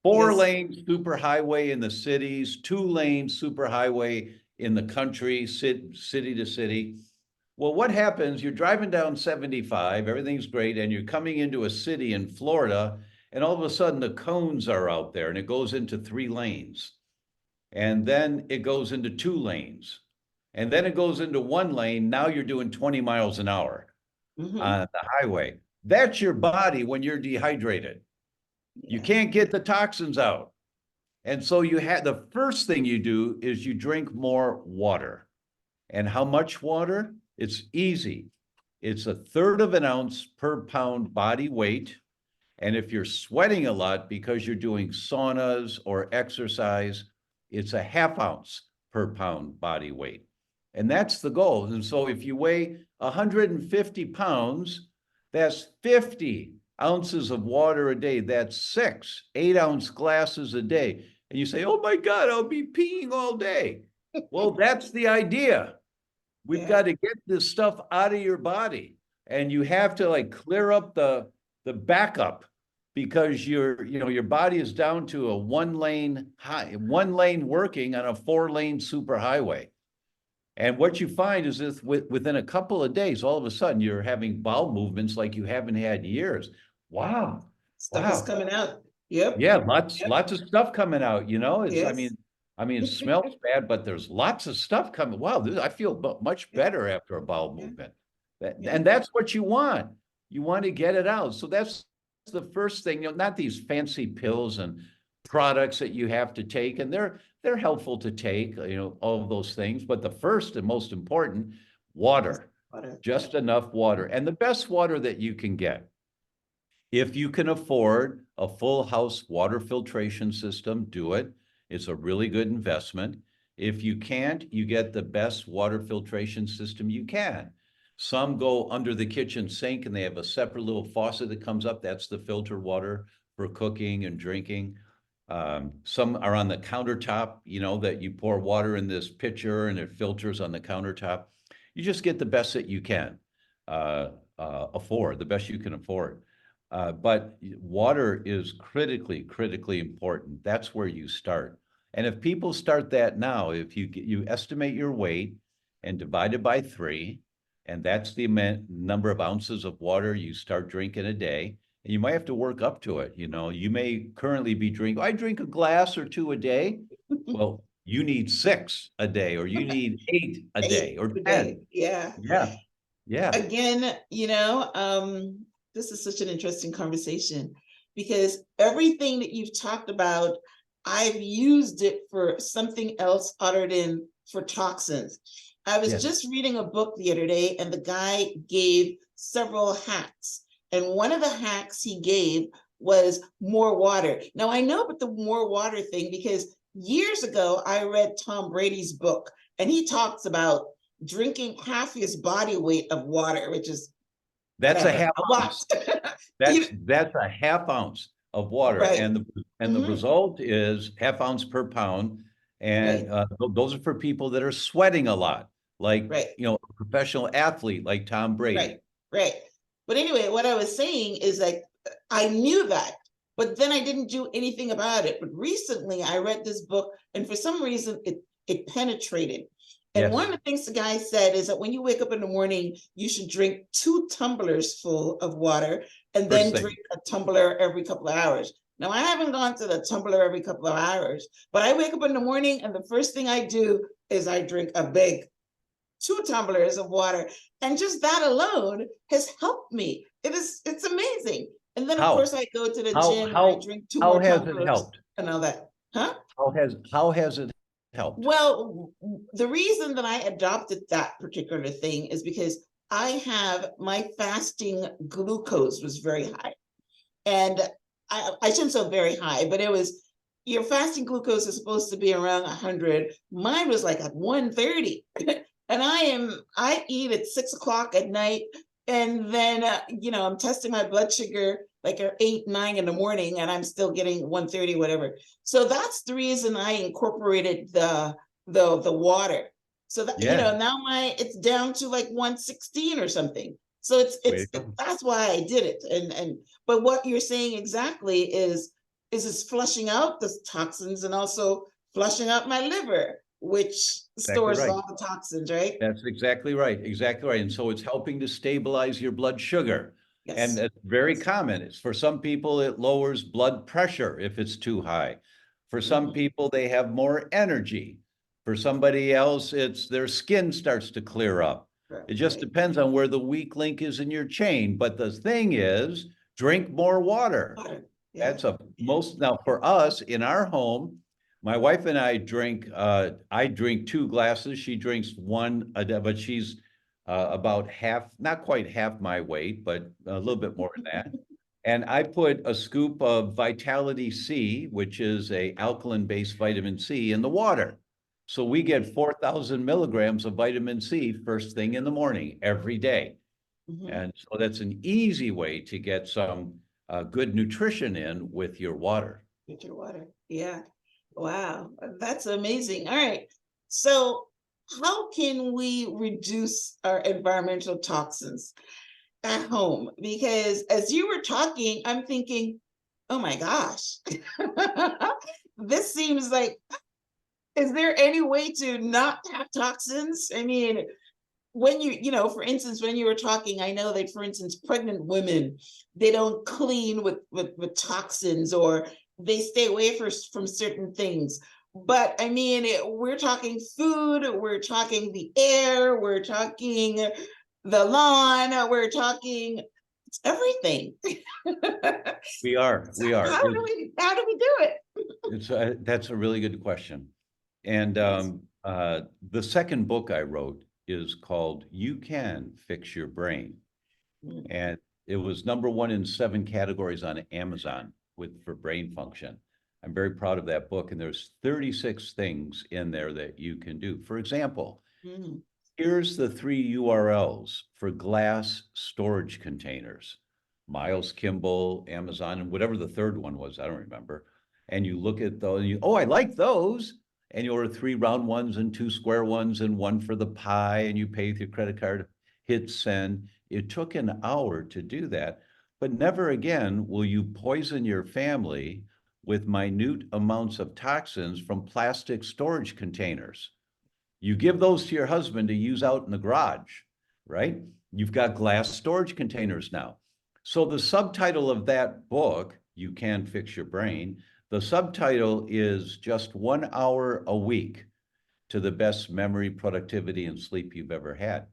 S2: 4-lane superhighway in the cities, 2-lane superhighway in the country, city to city. Well, what happens? You're driving down 75, everything's great, and you're coming into a city in Florida, and all of a sudden the cones are out there, and it goes into 3 lanes. And then it goes into 2 lanes. And then it goes into 1 lane. Now you're doing 20 miles an hour on the highway. That's your body when you're dehydrated. You can't get the toxins out. And so the first thing you do is you drink more water. And how much water? It's easy. It's 1/3 of an ounce per pound body weight. And if you're sweating a lot because you're doing saunas or exercise, it's 1/2 ounce per pound body weight. And that's the goal. And so if you weigh 150 pounds, that's 50 ounces of water a day. That's 6 8-ounce glasses a day. And you say, oh my God, I'll be peeing all day. Well, that's the idea. We've got to get this stuff out of your body. And you have to clear up the backup, because your body is down to a 1-lane working on a 4-lane superhighway. And what you find is this, within a couple of days, all of a sudden you're having bowel movements like you haven't had in years. Wow.
S1: Stuff is coming out. Yep.
S2: Yeah, lots of stuff coming out, It's,
S1: Yes.
S2: it smells bad, but there's lots of stuff coming. Wow, I feel much better after a bowel movement. And that's what you want. You want to get it out. So that's the first thing, not these fancy pills and products that you have to take, and they're helpful to take, all of those things. But the first and most important, water. Just enough water, and the best water that you can get. If you can afford a full house water filtration system, do it. It's a really good investment. If you can't, you get the best water filtration system you can. Some go under the kitchen sink and they have a separate little faucet that comes up. That's the filtered water for cooking and drinking. Some are on the countertop, that you pour water in this pitcher and it filters on the countertop. You just get the best that you can afford, the best you can afford. But water is critically important. That's where you start. And if people start that now, if you estimate your weight and divide it by 3, and that's the number of ounces of water you start drinking a day, and you might have to work up to it. You may currently be drinking, I drink a glass or 2 a day. Well, you need 6 a day, or you need 8 a day, or 10.
S1: Yeah. Again, this is such an interesting conversation, because everything that you've talked about, I've used it for something else other than for toxins. I was just reading a book the other day, and the guy gave several hacks. And one of the hacks he gave was more water. Now, I know about the more water thing because years ago, I read Tom Brady's book, and he talks about drinking half his body weight of water, which is
S2: that's a half ounce. That's a 1/2 ounce of water,
S1: right.
S2: and the result is 1/2 ounce per pound. And those are for people that are sweating a lot, like a professional athlete like Tom Brady.
S1: Right. But anyway, what I was saying is like, I knew that, but then I didn't do anything about it. But recently I read this book, and for some reason it penetrated. And one of
S2: Yes.
S1: the things the guy said is that when you wake up in the morning, you should drink 2 tumblers full of water and
S2: First
S1: then
S2: thing.
S1: drink a tumbler every couple of hours. Now, I haven't gone to the tumbler every couple of hours, but I wake up in the morning and the first thing I do is I drink a big 2 tumblers of water. And just that alone has helped me. It's amazing. And then of
S2: How?
S1: course I go to the
S2: How
S1: gym and I
S2: how
S1: drink two
S2: how
S1: more
S2: has it
S1: tumblers
S2: helped?
S1: and all that. Huh?
S2: How has it helped?
S1: Well, the reason that I adopted that particular thing is because I have my fasting glucose was very high. And I shouldn't say very high, but it was your fasting glucose is supposed to be around 100. Mine was like at 130. And I eat at 6 o'clock at night. And then, I'm testing my blood sugar like at 8, 9 in the morning, and I'm still getting 130, whatever. So that's the reason I incorporated the water. So that,
S2: Yeah,
S1: now it's down to like 116 or something. So
S2: way to go.
S1: that's why I did it. But what you're saying exactly is it's flushing out the toxins and also flushing out my liver, which
S2: Exactly
S1: stores
S2: right.
S1: all the toxins, right?
S2: That's exactly right. Exactly right. And so it's helping to stabilize your blood sugar. And
S1: Yes.
S2: it's very common. It's for some people, it lowers blood pressure if it's too high. For some
S1: Mhm.
S2: people, they have more energy. For somebody else, it's their skin starts to clear up.
S1: Right,
S2: It just
S1: right.
S2: depends on where the weak link is in your chain. But the thing is, drink more water.
S1: Water. Yeah.
S2: That's a most now for us in our home. My wife and I drink 2 glasses. She drinks one a day, but she's about half, not quite half my weight, but a little bit more than that. And I put a scoop of Vitality C, which is a alkaline-based vitamin C, in the water. So we get 4,000 milligrams of vitamin C first thing in the morning every day.
S1: Mhm.
S2: And so that's an easy way to get some good nutrition in with your water.
S1: Get your water. Yeah. Wow. That's amazing. All right. So, how can we reduce our environmental toxins at home? Because as you were talking, I'm thinking, oh my gosh, this seems like, is there any way to not have toxins? I mean, when for instance, when you were talking, I know that, for instance, pregnant women, they don't clean with toxins, or they stay away from certain things. But I mean, we're talking food, we're talking the air, we're talking the lawn, we're talking everything.
S2: We
S1: So
S2: are.
S1: how do we do it?
S2: That's a really good question. And
S1: Yes.
S2: the second book I wrote is called You Can Fix Your Brain.
S1: Mm.
S2: And it was number 1 in 7 categories on Amazon for brain function. I'm very proud of that book. And there's 36 things in there that you can do. For example,
S1: Mm.
S2: here's the 3 URLs for glass storage containers. Miles Kimball, Amazon, and whatever the third one was, I don't remember. And you look at those, and oh, I like those. And you order 3 round ones and 2 square ones and 1 for the pie, and you pay with your credit card, hit send. It took an hour to do that, but never again will you poison your family with minute amounts of toxins from plastic storage containers. You give those to your husband to use out in the garage, right? You've got glass storage containers now. So the subtitle of that book, You Can Fix Your Brain, the subtitle is just 1 hour a week to the best memory, productivity, and sleep you've ever had.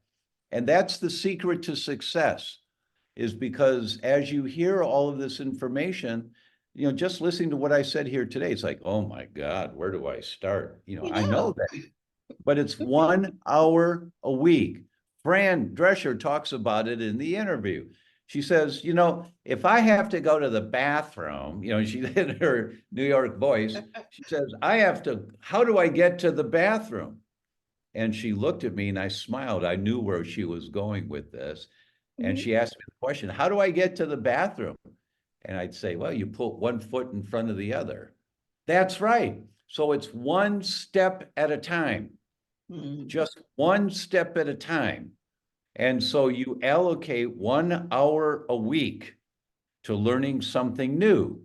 S2: And that's the secret to success, is because as you hear all of this information, just listening to what I said here today, it's like, oh my God, where do I start?
S1: I
S2: I know
S1: know.
S2: that, but it's 1 hour a week. Fran Drescher talks about it in the interview. She says, if I have to go to the bathroom, she in her New York voice, she says, how do I get to the bathroom? And she looked at me and I smiled. I knew where she was going with this. And
S1: Mhm.
S2: she asked me the question, how do I get to the bathroom? And I'd say, well, you put one foot in front of the other. That's right. So it's one step at a time,
S1: Mhm.
S2: just one step at a time. And so you allocate 1 hour a week to learning something new.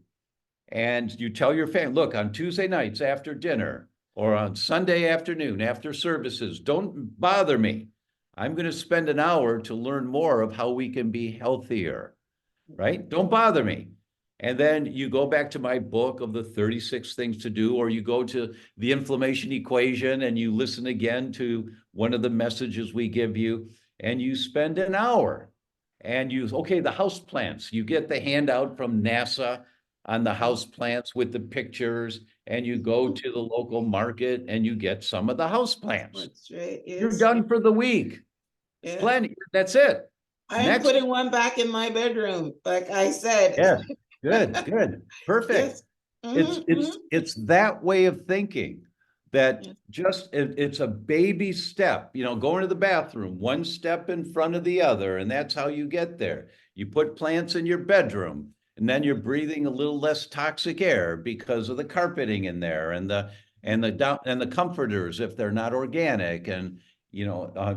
S2: And you tell your family, look, on Tuesday nights after dinner or on Sunday afternoon after services, don't bother me. I'm going to spend an hour to learn more of how we can be healthier, right? Don't bother me. And then you go back to my book of the 36 things to do, or you go to the inflammation equation and you listen again to one of the messages we give you, and you spend an hour and you, okay, the house plants, you get the handout from NASA on the house plants with the pictures, and you go to the local market and you get some of the house plants.
S1: That's right.
S2: You're
S1: Yes.
S2: done for the week.
S1: Yeah.
S2: Plenty. That's it.
S1: I am
S2: Next.
S1: putting one back in my bedroom, like I said.
S2: Yes. Good. Perfect.
S1: Yes. Mhm,
S2: It's that way of thinking that
S1: mhm.
S2: just it's a baby step, going to the bathroom, one step in front of the other, and that's how you get there. You put plants in your bedroom, and then you're breathing a little less toxic air because of the carpeting in there and the comforters if they're not organic, and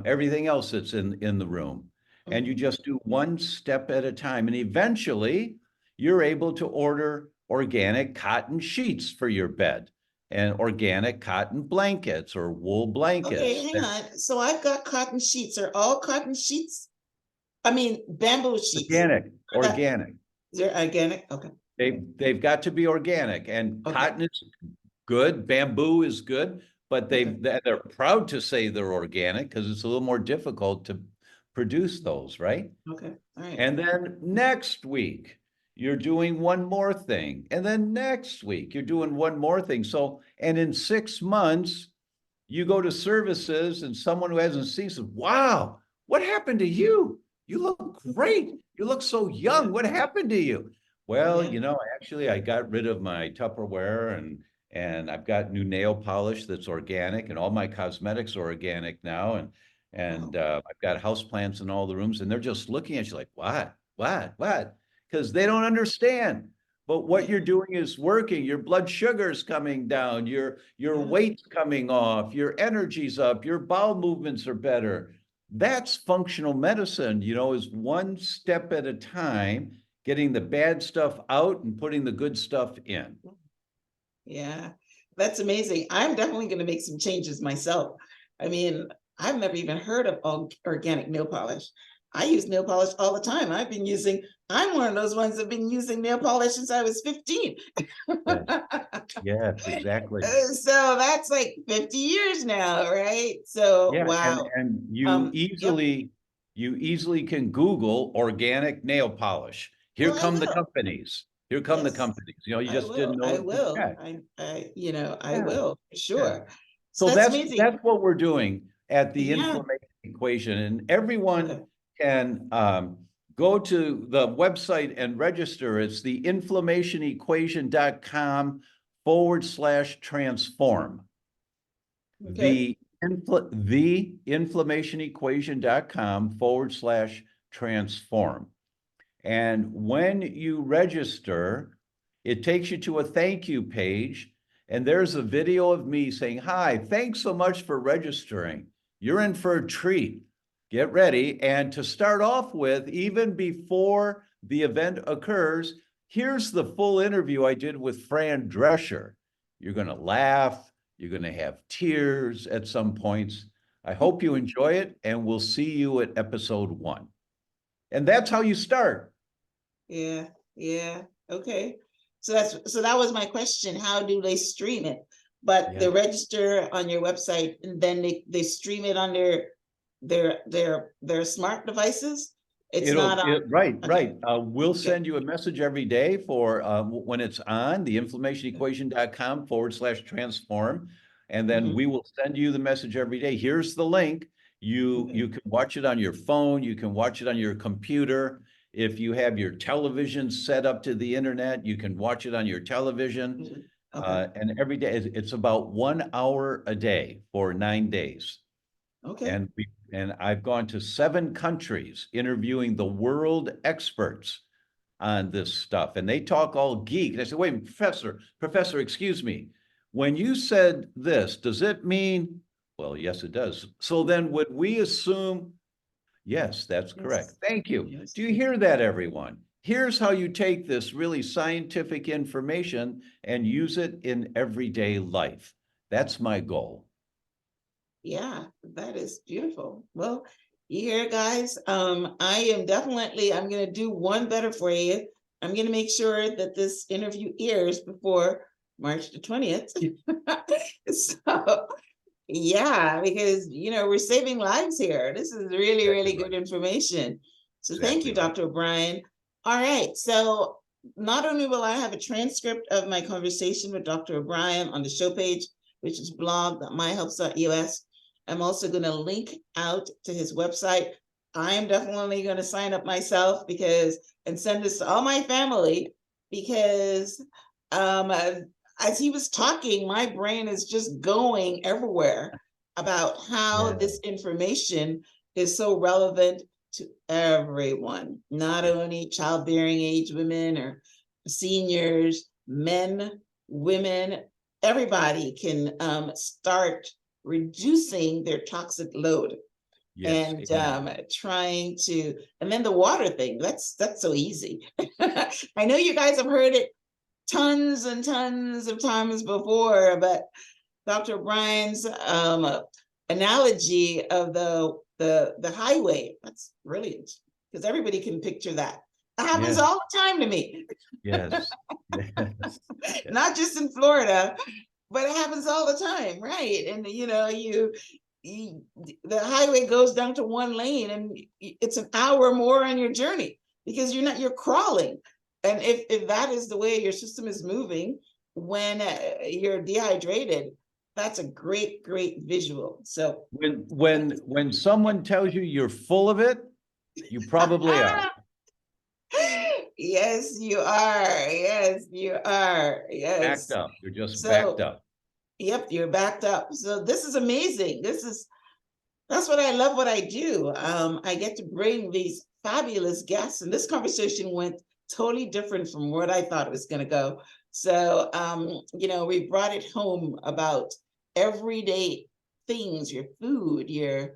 S2: everything else that's in the room. And you just do one step at a time, and eventually you're able to order organic cotton sheets for your bed and organic cotton blankets or wool
S1: Okay,
S2: blankets.
S1: hang on. So I've got cotton sheets. Are all cotton sheets? I mean, bamboo sheets.
S2: Organic.
S1: They're organic. Okay.
S2: They've got to be organic, and
S1: Okay.
S2: cotton is good, bamboo is good, but they're proud to say they're organic because it's a little more difficult to produce those, right?
S1: Okay. All right.
S2: And then next week, you're doing one more thing. And then next week, you're doing one more thing. So, and in 6 months, you go to services and someone who hasn't seen says, wow, what happened to you? You look great. You look so young. What happened to you? Well, actually, I got rid of my Tupperware and I've got new nail polish that's organic, and all my cosmetics are organic now. And I've got houseplants in all the rooms, and they're just looking at you like, what? Because they don't understand. But what you're doing is working. Your blood sugar's coming down, your weight's coming off, your energy's up, your bowel movements are better. That's functional medicine, is one step at a time, getting the bad stuff out and putting the good stuff in.
S1: Yeah, that's amazing. I'm definitely going to make some changes myself. I mean, I've never even heard of organic nail polish. I use nail polish all the time. I'm one of those ones that have been using nail polish since I was 15.
S2: Yes, exactly.
S1: So that's like 50 years now, right? So,
S2: Yeah,
S1: wow.
S2: and
S1: Yep.
S2: you easily can Google organic nail polish. Here
S1: Well, I
S2: come the
S1: will.
S2: companies. Here come the
S1: Yes,
S2: companies. You just didn't know
S1: I
S2: what to
S1: will.
S2: check.
S1: I
S2: Yeah.
S1: will, for
S2: Yeah.
S1: sure. So
S2: So
S1: that's
S2: that's
S1: amazing.
S2: what we're doing at the
S1: Yeah.
S2: inflammation equation, and everyone
S1: Okay.
S2: can go to the website and register. It's the inflammationequation.com/transform.
S1: Okay.
S2: The inflammationequation.com/transform. And when you register, it takes you to a thank you page. And there's a video of me saying, hi, thanks so much for registering. You're in for a treat. Get ready. And to start off with, even before the event occurs, here's the full interview I did with Fran Drescher. You're going to laugh. You're going to have tears at some points. I hope you enjoy it, and we'll see you at episode 1. And that's how you start.
S1: Yeah. Okay. So that was my question. How do they stream it? But they register on your website, and then they stream it on their smart devices. It's not on.
S2: Right. We'll send you a message every day for when it's on the inflammationequation.com/transform. And then we will send you the message every day. Here's the link. You can watch it on your phone. You can watch it on your computer. If you have your television set up to the internet, you can watch it on your television. And every day, it's about 1 hour a day for 9 days.
S1: Okay.
S2: And I've gone to 7 countries interviewing the world experts on this stuff. And they talk all geek. And I said, wait, professor, excuse me. When you said this, does it mean, well, yes, it does. So then would we assume Yes, that's correct.
S1: Yes.
S2: Thank you.
S1: Yes.
S2: Do you hear that, everyone? Here's how you take this really scientific information and use it in everyday life. That's my goal.
S1: Yeah, that is beautiful. Well, you hear, guys, I am definitely, I'm going to do one better for you. I'm going to make sure that this interview airs before March the 20th. So, yeah, because, we're saving lives here. This is really,
S2: Exactly
S1: really
S2: right.
S1: good information. So thank
S2: Exactly
S1: you,
S2: right.
S1: Dr. O'Brien. All right. So not only will I have a transcript of my conversation with Dr. O'Brien on the show page, which is blog.myhelps.us, I'm also going to link out to his website. I am definitely going to sign up myself and send this to all my family because as he was talking, my brain is just going everywhere about how this information is so relevant to everyone, not only childbearing age women or seniors, men, women, everybody can start reducing their toxic load.
S2: Yes.
S1: And trying to, and then the water thing, that's so easy. I know you guys have heard it tons and tons of times before, but Dr. O'Brien's analogy of the highway, that's brilliant because everybody can picture that. It happens
S2: Yes.
S1: all the time to me.
S2: Yes. Yes.
S1: Not just in Florida, but it happens all the time, right? And the highway goes down to one lane and it's an hour more on your journey because you're crawling. And if that is the way your system is moving when you're dehydrated, that's a great visual. So
S2: When someone tells you you're full of it, you probably are.
S1: yes, you are. Yes, you are.
S2: Backed
S1: Yes.
S2: up. You're just backed
S1: So,
S2: up.
S1: yep, you're backed up. So this is amazing. That's what I love what I do. I get to bring these fabulous guests, and this conversation went totally different from what I thought it was going to go. So, we brought it home about everyday things, your food, your,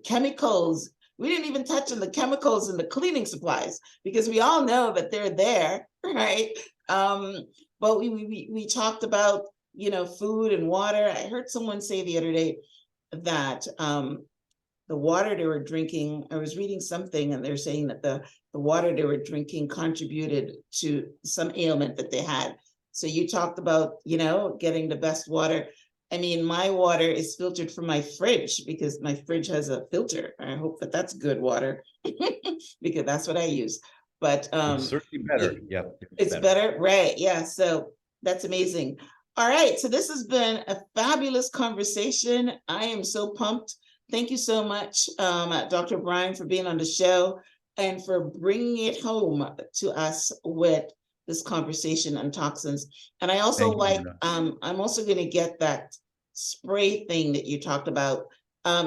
S1: chemicals. We didn't even touch on the chemicals and the cleaning supplies because we all know that they're there, right? But we talked about, food and water. I heard someone say the other day that the water they were drinking, I was reading something and they're saying that the water they were drinking contributed to some ailment that they had. So you talked about, getting the best water. I mean, my water is filtered from my fridge because my fridge has a filter. I hope that that's good water because that's what I use. But
S2: It's certainly better. Yep.
S1: it's better, right? Yeah. So that's amazing. All right. So this has been a fabulous conversation. I am so pumped. Thank you so much, Dr. O'Brien, for being on the show and for bringing it home to us with this conversation on toxins. And I also
S2: Thank you,
S1: like,
S2: Myrna.
S1: I'm also going to get that spray thing that you talked about.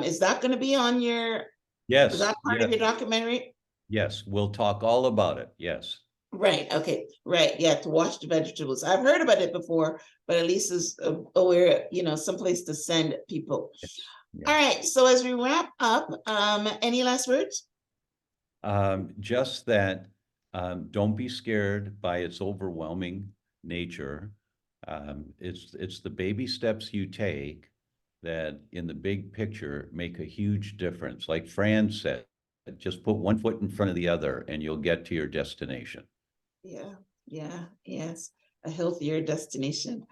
S1: Is that going to be on is
S2: Yes.
S1: that part of
S2: Yes.
S1: your documentary?
S2: Yes. We'll talk all about it. Yes.
S1: Right. Okay. Right. Yeah. To wash the vegetables. I've heard about it before, but at least it's aware, someplace to send people.
S2: Yes.
S1: All
S2: Yes.
S1: right. So as we wrap up, any last words?
S2: Just that don't be scared by its overwhelming nature. It's the baby steps you take that in the big picture make a huge difference. Like Fran said, just put one foot in front of the other and you'll get to your destination.
S1: Yeah. Yeah. Yes. A healthier destination.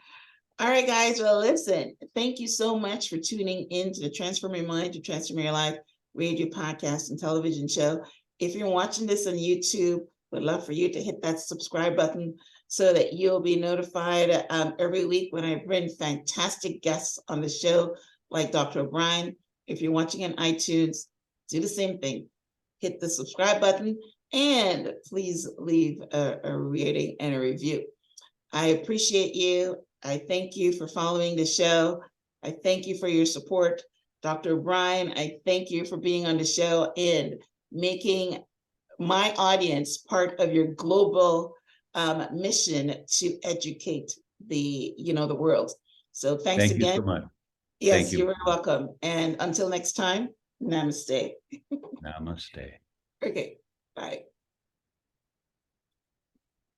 S1: All right, guys. Well, listen, thank you so much for tuning in to the Transform Your Mind to Transform Your Life radio podcast and television show. If you're watching this on YouTube, would love for you to hit that subscribe button so that you'll be notified every week when I bring fantastic guests on the show, like Dr. O'Brien. If you're watching on iTunes, do the same thing. Hit the subscribe button and please leave a rating and a review. I appreciate you. I thank you for following the show. I thank you for your support. Dr. O'Brien, I thank you for being on the show and making my audience part of your global mission to educate the world. So thanks
S2: Thank you
S1: again.
S2: so much. Thank
S1: Yes,
S2: you.
S1: you're welcome. And until next time, Namaste.
S2: Namaste.
S1: Okay, bye.